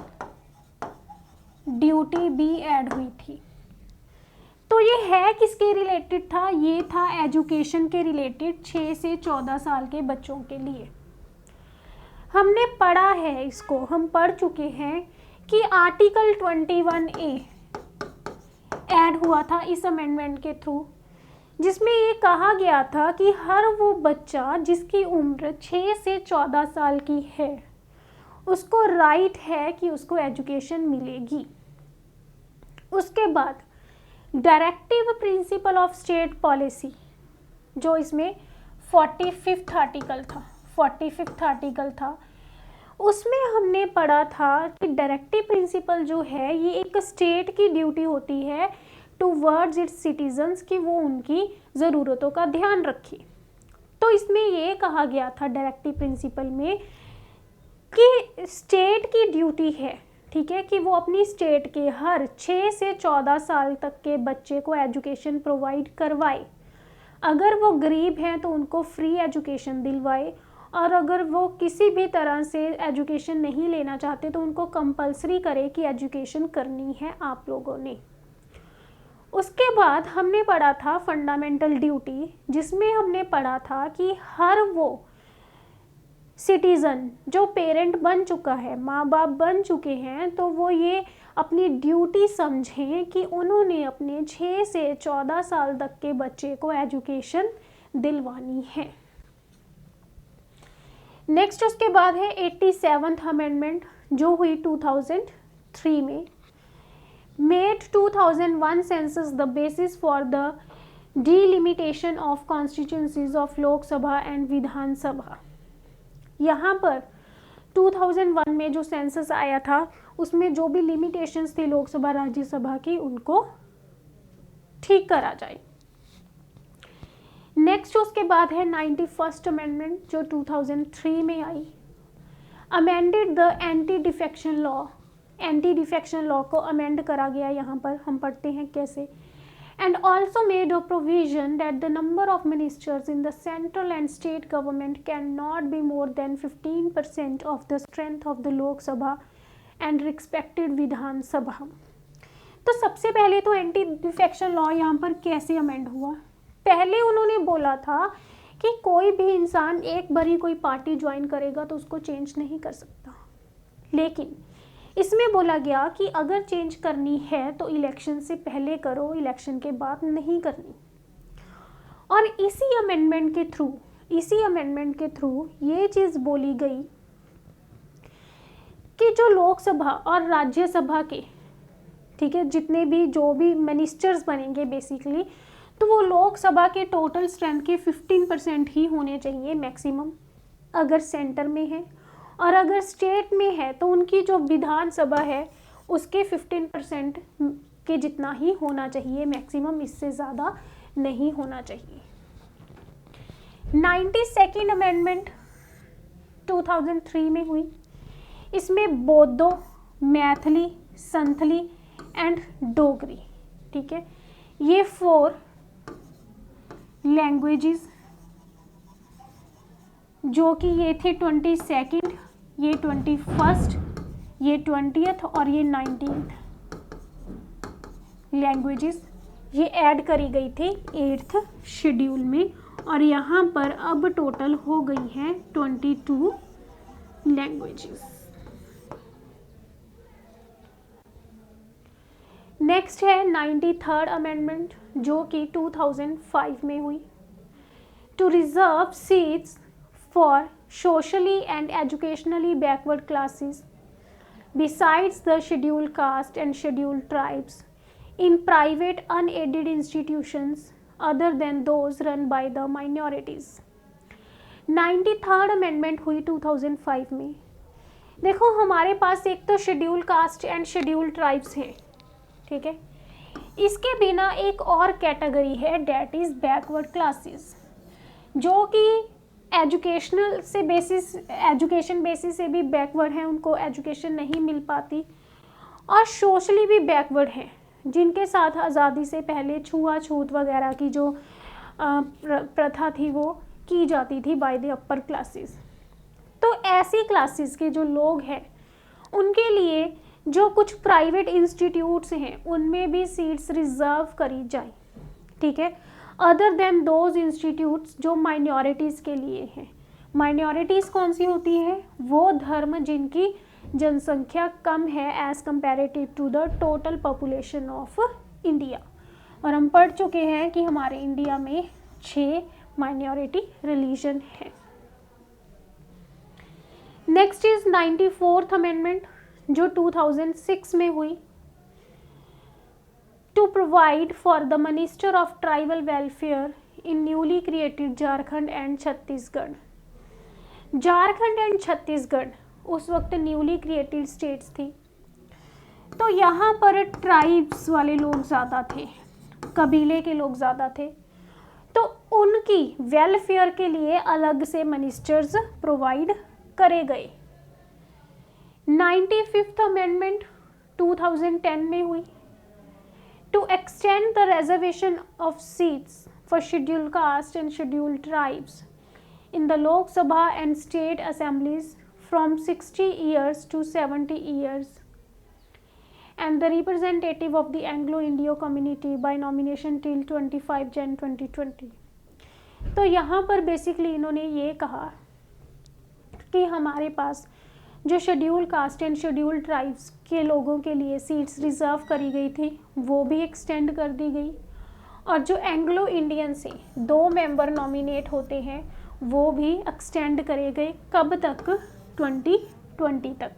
ड्यूटी भी ऐड हुई थी। तो ये है किसके रिलेटेड था, ये था एजुकेशन के रिलेटेड 6 से 14 साल के बच्चों के लिए। हमने पढ़ा है, इसको हम पढ़ चुके हैं कि आर्टिकल 21A ऐड हुआ था इस अमेंडमेंट के थ्रू, जिसमें ये कहा गया था कि हर वो बच्चा जिसकी उम्र 6 से 14 साल की है उसको राइट है कि उसको एजुकेशन मिलेगी। उसके बाद directive principle of state policy जो इसमें 45th आर्टिकल था, 45th आर्टिकल था, उसमें हमने पढ़ा था कि डायरेक्टिव प्रिंसिपल जो है ये एक स्टेट की ड्यूटी होती है टूवर्ड्स इट्स सिटीजन्स कि वो उनकी ज़रूरतों का ध्यान रखे। तो इसमें ये कहा गया था डायरेक्टिव प्रिंसिपल में कि स्टेट की ड्यूटी है, ठीक है, कि वो अपनी स्टेट के हर 6 से 14 साल तक के बच्चे को एजुकेशन प्रोवाइड करवाए। अगर वो गरीब हैं तो उनको फ्री एजुकेशन दिलवाए, और अगर वो किसी भी तरह से एजुकेशन नहीं लेना चाहते तो उनको कंपलसरी करे कि एजुकेशन करनी है आप लोगों ने। उसके बाद हमने पढ़ा था फंडामेंटल ड्यूटी, जिसमें हमने पढ़ा था कि हर वो सिटीज़न जो पेरेंट बन चुका है, माँ बाप बन चुके हैं, तो वो ये अपनी ड्यूटी समझें कि उन्होंने अपने 6 से 14 साल तक के बच्चे को एजुकेशन दिलवानी है। नेक्स्ट उसके बाद है 87th अमेंडमेंट जो हुई 2003 में। Made 2001 census the basis for the delimitation of constituencies of Lok Sabha and Vidhan Sabha. यहाँ पर 2001 में जो सेंसस आया था उसमें जो भी लिमिटेशंस थी लोकसभा राज्यसभा की उनको ठीक करा जाए। नेक्स्ट उसके बाद है 91st अमेंडमेंट जो 2003 में आई। Amended the anti defection law, anti defection law को अमेंड करा गया। यहाँ पर हम पढ़ते हैं कैसे। And also made a provision that the number of ministers in the central and state government cannot be more than 15% of the strength of the Lok Sabha and respected Vidhan Sabha। तो सबसे पहले तो anti defection law यहाँ पर कैसे amend हुआ। पहले उन्होंने बोला था कि कोई भी इंसान एक बार ही कोई पार्टी ज्वाइन करेगा तो उसको चेंज नहीं कर सकता, लेकिन इसमें बोला गया कि अगर चेंज करनी है तो इलेक्शन से पहले करो, इलेक्शन के बाद नहीं करनी। और इसी अमेंडमेंट के थ्रू ये चीज़ बोली गई कि जो लोकसभा और राज्यसभा के, ठीक है, जितने भी जो भी मिनिस्टर्स बनेंगे बेसिकली, तो वो लोकसभा के टोटल स्ट्रेंथ के 15% ही होने चाहिए मैक्सिमम अगर सेंटर में है, और अगर स्टेट में है तो उनकी जो विधानसभा है उसके 15% के जितना ही होना चाहिए मैक्सिमम, इससे ज़्यादा नहीं होना चाहिए। 92nd अमेंडमेंट 2003 में हुई। इसमें बोडो, मैथिली, संथली एंड डोगरी, ठीक है, ये 4 लैंग्वेजेस जो कि ये थे 22nd, ये 21st, ये 20th और ये 19th लैंग्वेजेस, ये ऐड करी गई थी 8th शेड्यूल में, और यहाँ पर अब टोटल हो गई हैं 22 लैंग्वेजेस। नेक्स्ट है 93rd अमेंडमेंट जो कि 2005 में हुई। To reserve seats for socially and educationally backward classes besides the scheduled caste and scheduled tribes in private unaided institutions other than those run by the minorities। 93rd amendment हुई 2005 में। देखो हमारे पास एक तो schedule caste and schedule tribes है, ठीक है, इसके बिना एक और कैटेगरी है डेट इज बैकवर्ड क्लासेस, जो कि एजुकेशन बेसिस से भी बैकवर्ड हैं, उनको एजुकेशन नहीं मिल पाती, और सोशली भी बैकवर्ड हैं, जिनके साथ आज़ादी से पहले छुआछूत वगैरह की जो प्रथा थी वो की जाती थी बाय द अपर क्लासेस। तो ऐसी क्लासेस के जो लोग हैं उनके लिए जो कुछ प्राइवेट इंस्टीट्यूट्स हैं उनमें भी सीट्स रिजर्व करी जाए, ठीक है, अदर देन दोज इंस्टीट्यूट्स जो माइनॉरिटीज़ के लिए हैं। माइनॉरिटीज़ कौन सी होती है? वो धर्म जिनकी जनसंख्या कम है as comparative to the total population of India, और हम पढ़ चुके हैं कि हमारे इंडिया में 6 माइनॉरिटी रिलीजन है। नेक्स्ट इज 94th अमेंडमेंट जो 2006 में हुई। to provide for the Minister of Tribal Welfare in newly created Jharkhand and Chhattisgarh. Jharkhand and Chhattisgarh उस वक्त न्यूली क्रिएटेड स्टेट्स थी, तो यहाँ पर ट्राइब्स वाले लोग ज़्यादा थे, कबीले के लोग ज़्यादा थे, तो उनकी वेलफेयर के लिए अलग से मिनिस्टर्स प्रोवाइड करे गए। 95th अमेंडमेंट 2010 में हुई to extend the reservation of seats for scheduled caste and scheduled tribes in the Lok Sabha and state assemblies from 60 years to 70 years and the representative of the Anglo-Indio community by nomination till 25 Jan 2020। तो यहाँ पर basically इन्होंने ये कहा कि हमारे पास जो schedule caste and schedule tribes के लोगों के लिए सीट्स रिजर्व करी गई थी वो भी एक्सटेंड कर दी गई, और जो एंग्लो इंडियन से 2 मेंबर नॉमिनेट होते हैं वो भी एक्सटेंड करे गए। कब तक? 2020 तक।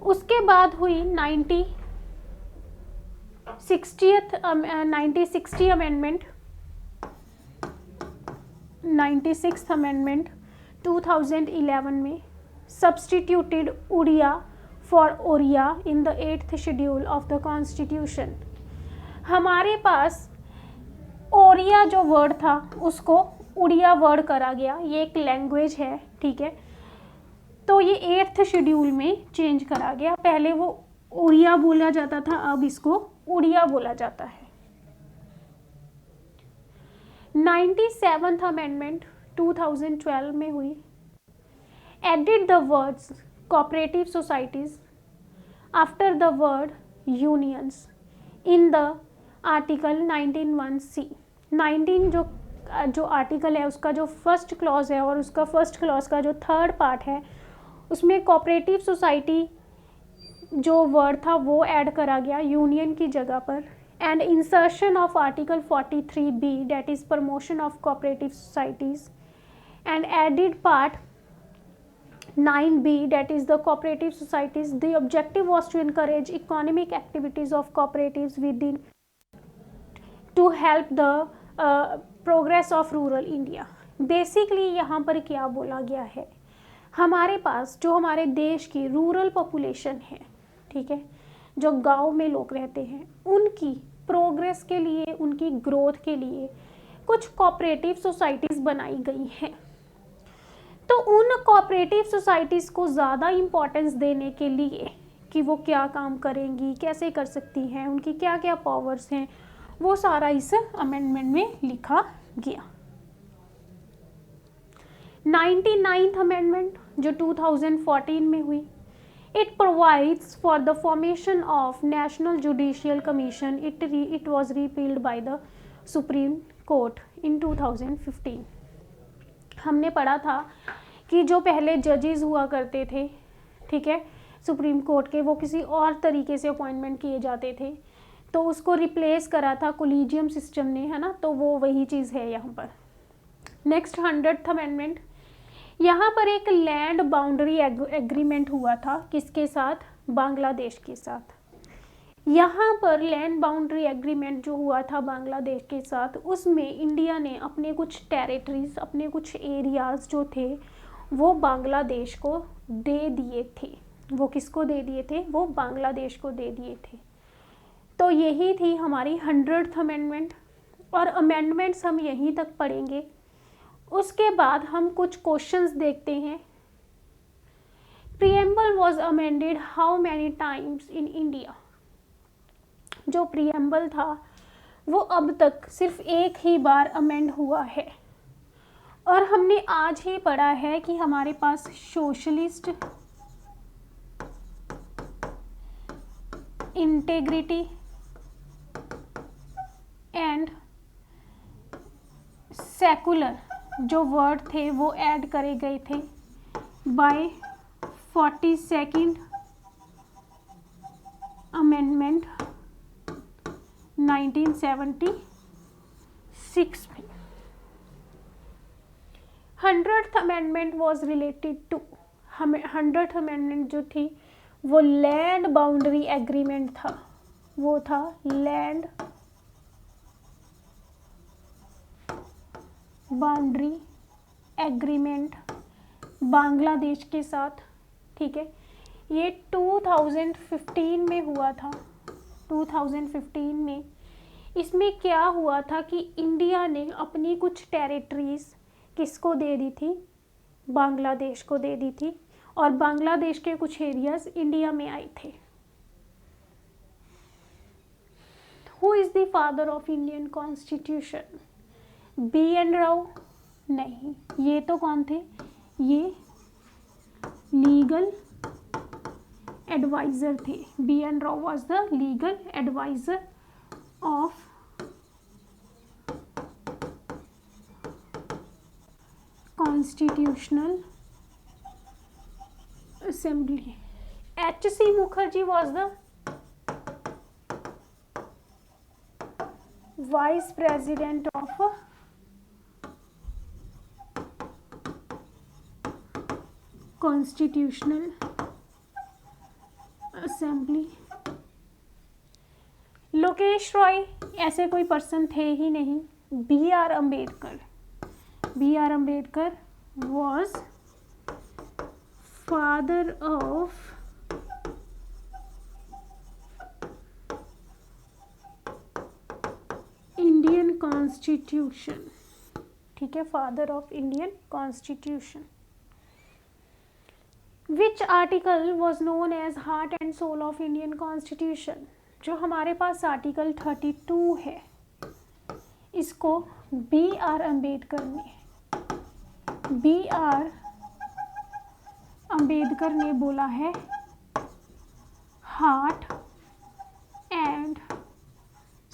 उसके बाद हुई 96th अमेंडमेंट 96th अमेंडमेंट 2011 में substituted Odia for Oriya in the 8th schedule of the constitution. हमारे पास ओरिया जो वर्ड था उसको उड़िया वर्ड करा गया, ये एक लैंग्वेज है, ठीक है, तो ये 8th शेड्यूल में चेंज करा गया। पहले वो उड़िया बोला जाता था, अब इसको उड़िया बोला जाता है। 97th अमेंडमेंट 2012 में हुई, added the words cooperative societies after the word unions in the article 19(1)(c)। 19 जो आर्टिकल है उसका जो फर्स्ट क्लॉज है और उसका फर्स्ट क्लॉज का जो थर्ड पार्ट है उसमें कोऑपरेटिव सोसाइटी जो वर्ड था वो ऐड करा गया यूनियन की जगह पर, and insertion of article 43B that is promotion of cooperative societies, and added part 9B that is the cooperative societies. The objective was to encourage economic activities of cooperatives within to help the progress of rural India. Basically यहाँ पर क्या बोला गया है, हमारे पास जो हमारे देश की रूरल पॉपुलेशन है, ठीक है, जो गांव में लोग रहते हैं, उनकी प्रोग्रेस के लिए, उनकी ग्रोथ के लिए कुछ कोऑपरेटिव सोसाइटीज़ बनाई गई हैं। तो उन कोऑपरेटिव सोसाइटीज़ को ज़्यादा इम्पोर्टेंस देने के लिए कि वो क्या काम करेंगी, कैसे कर सकती हैं, उनकी क्या क्या पावर्स हैं, वो सारा इस अमेंडमेंट में लिखा गया। 99th अमेंडमेंट जो 2014 में हुई, it provides for the formation of national judicial commission. It was repealed by the supreme court in 2015। हमने पढ़ा था कि जो पहले जजेस हुआ करते थे, ठीक है, सुप्रीम कोर्ट के, वो किसी और तरीके से अपॉइंटमेंट किए जाते थे, तो उसको रिप्लेस करा था कोलिजियम सिस्टम ने, है ना, तो वो वही चीज़ है यहाँ पर। नेक्स्ट 100th अमेंडमेंट, यहाँ पर एक लैंड बाउंड्री एग्रीमेंट हुआ था, किसके साथ? बांग्लादेश के साथ। यहाँ पर लैंड बाउंड्री एग्रीमेंट जो हुआ था बांग्लादेश के साथ, उसमें इंडिया ने अपने कुछ टेरिटरीज, अपने कुछ एरियाज़ जो थे वो बांग्लादेश को दे दिए थे। वो किसको दे दिए थे? वो बांग्लादेश को दे दिए थे। तो यही थी हमारी 100th अमेंडमेंट, और अमेंडमेंट्स हम यहीं तक पढ़ेंगे। उसके बाद हम कुछ क्वेश्चंस देखते हैं। Preamble was amended how many times in India. जो प्रीएम्बल था वो अब तक सिर्फ एक ही बार अमेंड हुआ है, और हमने आज ही पढ़ा है कि हमारे पास सोशलिस्ट, इंटेग्रिटी एंड सेकुलर जो वर्ड थे वो ऐड करे गए थे बाय 42nd अमेंडमेंट 1976 में। 100th amendment was related to, 100th amendment जो थी वो लैंड बाउंड्री एग्रीमेंट था, वो था लैंड बाउंड्री एग्रीमेंट बांग्लादेश के साथ, ठीक है। ये 2015 में हुआ था, 2015 में। इसमें क्या हुआ था कि इंडिया ने अपनी कुछ टेरिटरीज किसको दे दी थी, बांग्लादेश को दे दी थी, और बांग्लादेश के कुछ एरियाज इंडिया में आए थे। Who is the father of Indian constitution? B.N. Rao? नहीं, ये तो कौन थे, ये लीगल एडवाइजर थे। B.N. Rao was the legal adviser of constitutional assembly. H.C. Mukherjee was the vice president of constitutional assembly. Lokesh Roy ऐसे कोई पर्सन थे ही नहीं। B.R. Ambedkar, B.R. Ambedkar was father of Indian constitution, ठीक है, father of Indian constitution. Which article was known as heart and soul of Indian constitution? जो हमारे पास article 32 है, इसको B.R. अम्बेडकर ने बोला है heart and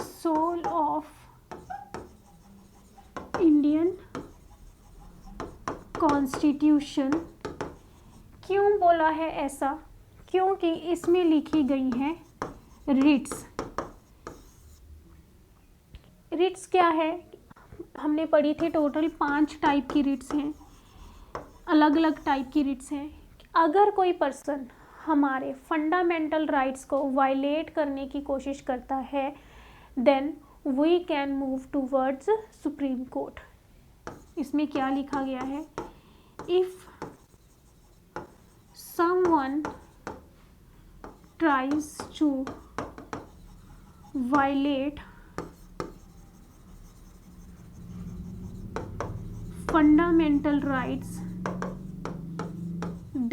soul of Indian constitution. क्यों बोला है ऐसा? क्योंकि इसमें लिखी गई हैं रिट्स। रिट्स क्या है, हमने पढ़ी थी, टोटल 5 टाइप की रिट्स हैं, अलग अलग टाइप की रिट्स हैं। अगर कोई पर्सन हमारे फंडामेंटल राइट्स को वायलेट करने की कोशिश करता है, then we can move towards supreme court. इसमें क्या लिखा गया है? If someone tries to violate fundamental rights,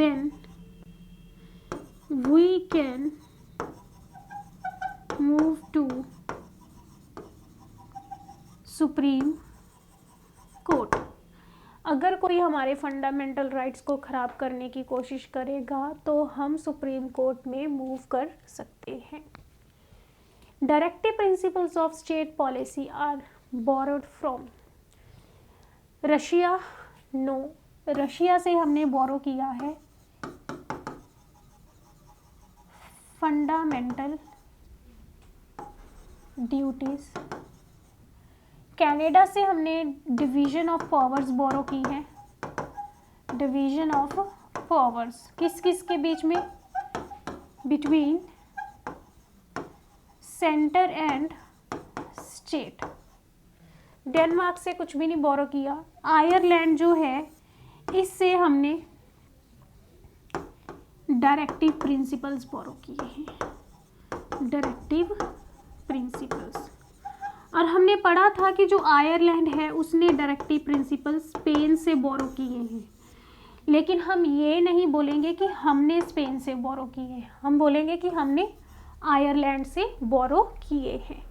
then we can move to Supreme Court। अगर कोई हमारे फंडामेंटल राइट्स को ख़राब करने की कोशिश करेगा तो हम सुप्रीम कोर्ट में मूव कर सकते हैं। Directive principles of state policy are borrowed from Russia. No, Russia से हमने बोरो किया है फंडामेंटल ड्यूटीज। कनाडा से हमने डिवीजन ऑफ पावर्स बोरो की है। डिवीजन ऑफ पावर्स किस किस के बीच में? Between centre and state. Denmark से कुछ भी नहीं बोरो किया। आयरलैंड जो है, इससे हमने डायरेक्टिव प्रिंसिपल्स बोरो किए हैं, डायरेक्टिव प्रिंसिपल्स। और हमने पढ़ा था कि जो आयरलैंड है उसने डायरेक्टिव प्रिंसिपल स्पेन से बोरो किए हैं, लेकिन हम ये नहीं बोलेंगे कि हमने स्पेन से बोरो किए हैं, हम बोलेंगे कि हमने आयरलैंड से बोरो किए हैं।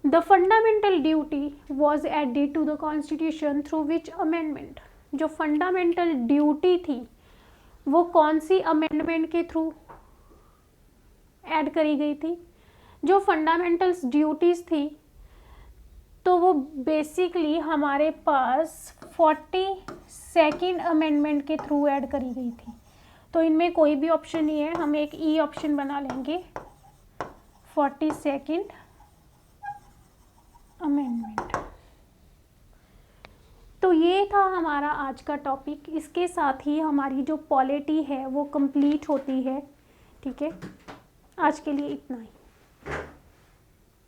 The fundamental duty was added to the constitution through which amendment? जो फंडामेंटल ड्यूटी थी वो कौन सी अमेंडमेंट के थ्रू ऐड करी गई थी? जो फंडामेंटल्स ड्यूटीज़ थी तो वो बेसिकली हमारे पास 42nd अमेंडमेंट के थ्रू ऐड करी गई थी। तो इनमें कोई भी ऑप्शन नहीं है, हम एक ई ऑप्शन बना लेंगे, 42nd अमेंडमेंट। तो ये था हमारा आज का टॉपिक। इसके साथ ही हमारी जो पॉलिटी है वो कंप्लीट होती है। ठीक है, आज के लिए इतना ही।